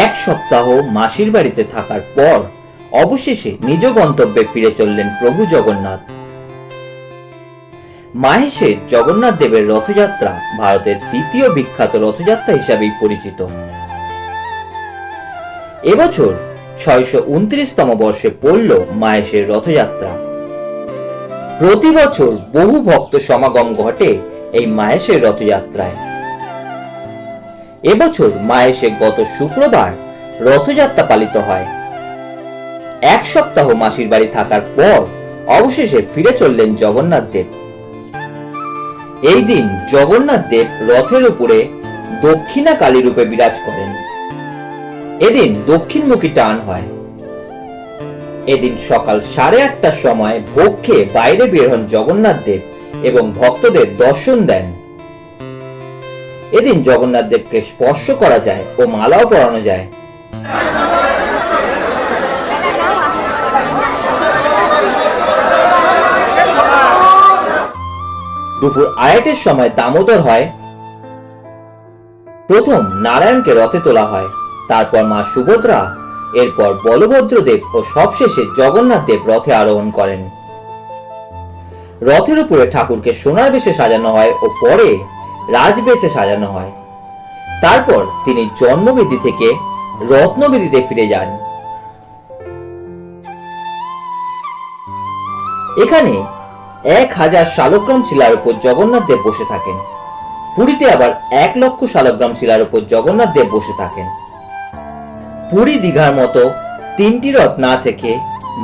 এক সপ্তাহ মাসির বাড়িতে থাকার পর অবশেষে নিজ গন্তব্যে ফিরে চললেন প্রভু জগন্নাথ। মাহেশের জগন্নাথ দেবের রথযাত্রা ভারতের দ্বিতীয় বিখ্যাত রথযাত্রা হিসাবেই পরিচিত। এবছর 629তম বর্ষে পড়ল মাহেশের রথযাত্রা। প্রতি বছর বহু ভক্ত সমাগম ঘটে এই মাহেশের রথযাত্রায়। এবছর মাহেশে গত শুক্রবার রথযাত্রা পালিত হয়। এক সপ্তাহ মাসির বাড়ি থাকার পর অবশেষে ফিরে চললেন জগন্নাথ দেব। এই দিন জগন্নাথ দেব রথের উপরে দক্ষিণা কালী রূপে বিরাজ করেন। এদিন দক্ষিণমুখী টান হয়। এদিন সকাল 8:30টার সময় ভোগ খেয়ে বাইরে বের হন জগন্নাথ দেব এবং ভক্তদের দর্শন দেন। এদিন জগন্নাথ দেবকে স্পর্শ করা যায় ও মালাও পরানো যায়। দুপুর 2:30টার সময় দামোদর হয়। প্রথম নারায়ণকে রথে তোলা হয়, তারপর মা সুভদ্রা, এরপর বলভদ্র দেব ও সবশেষে জগন্নাথ দেব রথে আরোহণ করেন। রথের উপরে ঠাকুরকে সোনার বেশে সাজানো হয় ও পরে রাজবেশে সাজানো হয়। তারপর তিনি জন্মবেদী থেকে রত্নবেদীতে ফিরে যান। এখানে 1000 শালগ্রাম শিলার উপর জগন্নাথ দেব বসে থাকেন। পুরীতে আবার 1,00,000 শালগ্রাম শিলার উপর জগন্নাথ দেব বসে থাকেন। পুরী দীঘার মতো 3টি রথ না থেকে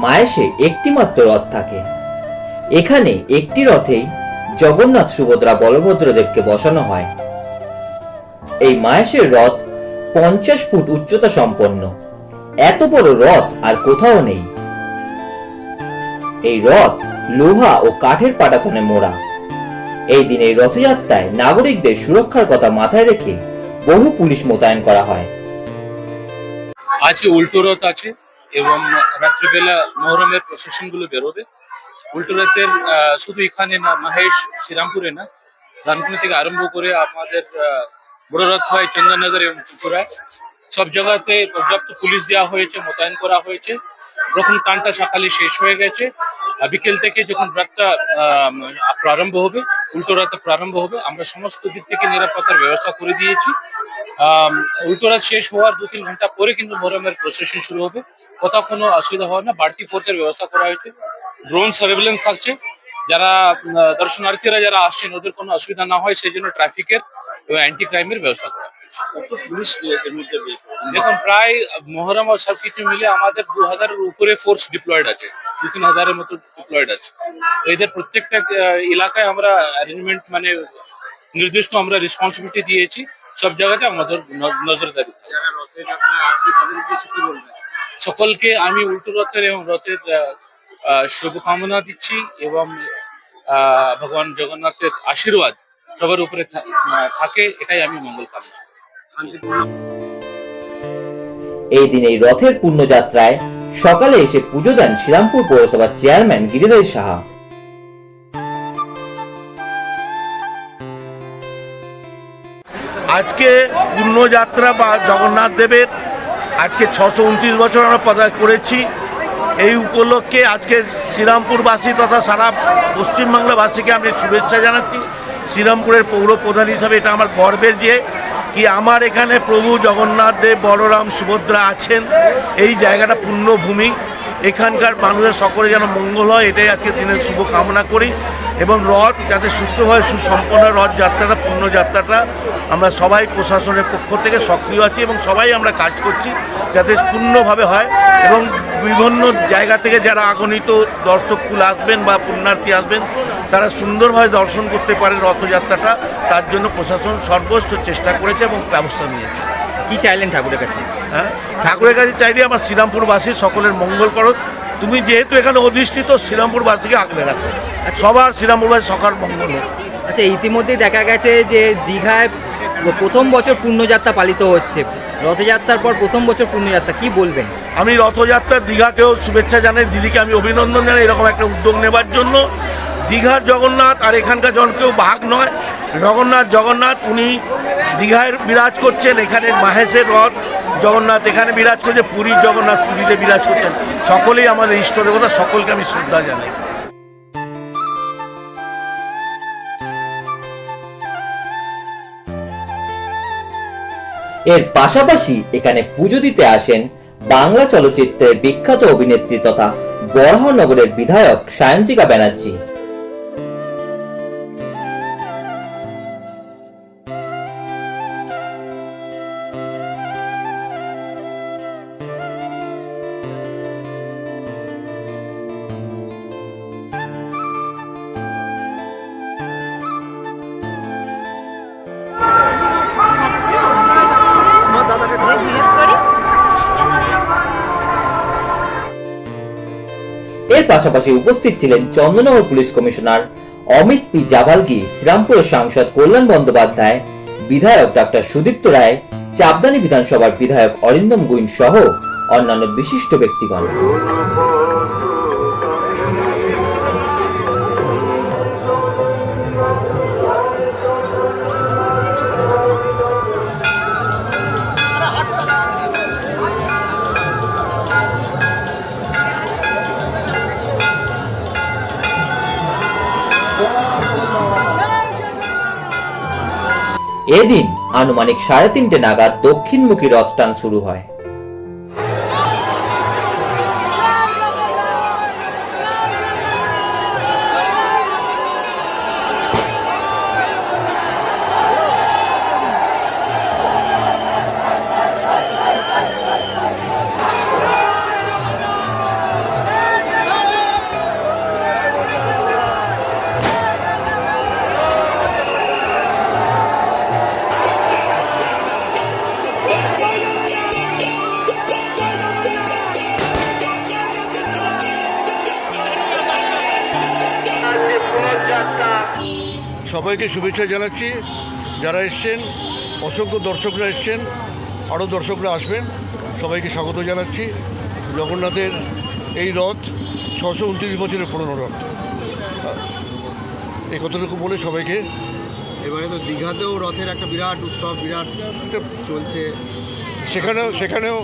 মাহেশে একটি মাত্র রথ থাকে। এখানে একটি রথেই জগন্নাথ, সুভদ্রা, বলভদ্র দেবকে বসানো হয়। এই মাহেশের রথ 50 ফুট উচ্চতা সম্পন্ন। এত বড় রথ আর কোথাও নেই। এই রথ লোহা ও কাঠের পাটাতনে মোড়া। এই দিন এই রথযাত্রায় নাগরিকদের সুরক্ষার কথা মাথায় রেখে বহু পুলিশ মোতায়েন করা হয়। আজকে উল্টো রথ আছে এবং রাত্রিবেলা মহরমের প্রসেশন গুলো বেরোবে। উল্টো রথের শুধু এখানে না, মাহেশ, শ্রীরামপুরে না, রানপুর থেকে আরম্ভ করে আমাদের বড় রথ হয় চন্দননগর এবং ত্রিপুরায়। সব জায়গাতে পর্যাপ্ত পুলিশ দেওয়া হয়েছে, মোতায়েন করা হয়েছে। প্রথম টানটা সকালে শেষ হয়ে গেছে। বিকেল থেকে যখন রথটা প্রারম্ভ হবে, উল্টো রথ প্রারম্ভ হবে, আমরা সমস্ত দিক থেকে নিরাপত্তার ব্যবস্থা করে দিয়েছি। উল্টো রথ শেষ হওয়ার 2-3 ঘন্টা পরে কিন্তু মহরমের প্রসেশন শুরু হবে। কোথাও কোনো অসুবিধা হবে না। বাড়তি ফোর্সের ব্যবস্থা করা হয়েছে। ড্রোন সার্ভেলেন্স থাকছে। যারা দর্শনার্থীরা যারা আসছেন ওদের কোনো অসুবিধা না হয় সেই জন্য ট্রাফিকের এবং অ্যান্টি ক্রাইমের ব্যবস্থা করা। দেখুন, প্রায় মহরম আর সবকিছু মিলে আমাদের 2000-এর উপরে ফোর্স ডিপ্লয়েড আছে, 2-3 হাজারের মতো ডিপ্লয়েড আছে। এদের প্রত্যেকটা এলাকায় আমরা অ্যারেঞ্জমেন্ট মানে নির্দিষ্ট আমরা রেসপন্সিবিলিটি দিয়েছি। সব জায়গাতে আমাদের নজরদারি। সকলকে আমি উল্টো রথের এবং রথের শুভকামনা দিচ্ছি এবং ভগবান জগন্নাথের আশীর্বাদ সবার উপরে থাকে, এটাই আমি মঙ্গল কামনা। এই দিন এই রথের পুণ্যযাত্রায় সকালে এসে পুজো দেন শ্রীরামপুর পৌরসভার চেয়ারম্যান গিরিধর সাহা। আজকে পুণ্যযাত্রা বা জগন্নাথ দেবের আজকে 629 বছর আমরা পদার্পণ করেছি। এই উপলক্ষে আজকে শ্রীরামপুরবাসী তথা সারা পশ্চিমবাংলাবাসীকে আমি শুভেচ্ছা জানাচ্ছি। শ্রীরামপুরের পৌর প্রধান হিসাবে এটা আমার গর্বের যে কি আমার এখানে প্রভু জগন্নাথ দেব, বলরাম, সুভদ্রা আছেন। এই জায়গাটা পুণ্যভূমি। এখানকার মানুষের সকলে যেন মঙ্গল হয়, এটাই আজকে দিনের শুভ কামনা করি। এবং রথ যাতে সুষ্ঠুভাবে সুসম্পন্ন রথযাত্রাটা, পুণ্যযাত্রাটা আমরা সবাই প্রশাসনের পক্ষ থেকে সক্রিয় আছি এবং সবাই আমরা কাজ করছি যাতে পূর্ণভাবে হয়। এবং বিভিন্ন জায়গা থেকে যারা আগনিত দর্শককুল আসবেন বা পুণ্যার্থী আসবেন তারা সুন্দরভাবে দর্শন করতে পারেন রথযাত্রাটা, তার জন্য প্রশাসন সর্বোচ্চ চেষ্টা করেছে এবং ব্যবস্থা নিয়েছে। কি চাইলেন ঠাকুরের কাছে? ঠাকুরের কাছে চাইলে আমার শ্রীরামপুরবাসীর সকলের মঙ্গল করো। তুমি যেহেতু এখানে অধিষ্ঠিত, শ্রীরামপুরবাসীকে আগলে রাখো, সবার শ্রীরামপুরবাসী সকাল মঙ্গল হোক। আচ্ছা, ইতিমধ্যেই দেখা গেছে যে দীঘায় প্রথম বছর পুণ্যযাত্রা পালিত হচ্ছে, রথযাত্রার পর প্রথম বছর পুণ্যযাত্রা, কি বলবেন? আমি রথযাত্রার দীঘাকেও শুভেচ্ছা জানাই, দিদিকে আমি অভিনন্দন জানাই এরকম একটা উদ্যোগ নেবার জন্য। দীঘার জগন্নাথ আর এখানকার জন কেউ ভাগ নয়। জগন্নাথ উনি দীঘায় বিরাজ করছেন, এখানে মাহেশের রথ জগন্নাথ এখানে বিরাজ করছে, পুরীর জগন্নাথ পুরীতে বিরাজ করছেন। সকলেই আমাদের ইষ্ট দেবতা, সকলকে আমি শ্রদ্ধা জানাই। এর পাশাপাশি এখানে পুজো দিতে আসেন বাংলা চলচ্চিত্রের বিখ্যাত অভিনেত্রী তথা বরাহনগরের বিধায়ক সায়ন্তিকা ব্যানার্জি। এর পাশাপাশি উপস্থিত ছিলেন Chandannagar police commissioner Amit P Javalgi, শ্রীরামপুরের সাংসদ কল্যাণ বন্দ্যোপাধ্যায়, বিধায়ক ডক্টর সুদীপ্ত রায়, চাপদানি বিধানসভার বিধায়ক অরিন্দম গুইন সহ অন্যান্য বিশিষ্ট ব্যক্তিগণ। এদিন আনুমানিক 3:30 নাগাদ দক্ষিণমুখী রথ টান শুরু হয়। সবাইকে শুভেচ্ছা জানাচ্ছি। যারা এসছেন, অসংখ্য দর্শকরা এসছেন, আরও দর্শকরা আসবেন, সবাইকে স্বাগত জানাচ্ছি। জগন্নাথের এই রথ 629 বছরের পুরনো রথ। এই কতটুকু বলে সবাইকে, এবারে তো দীঘাতেও রথের একটা বিরাট উৎসব বিরাট চলছে, সেখানেও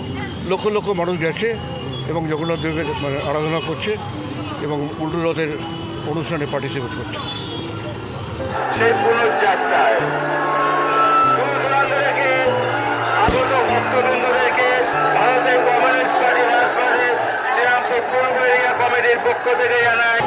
লক্ষ লক্ষ মানুষ গেছে এবং জগন্নাথ দেবের আরাধনা করছে এবং উল্টো রথের অনুষ্ঠানে পার্টিসিপেট করছে। সেই পুনর্যাত্রায় আগত ভক্তবৃন্দদেরকে ভারতের কমিউনিস্ট পার্টি শ্রীরামপুর পূর্ব এরিয়া কমিটির পক্ষ থেকে জানায়।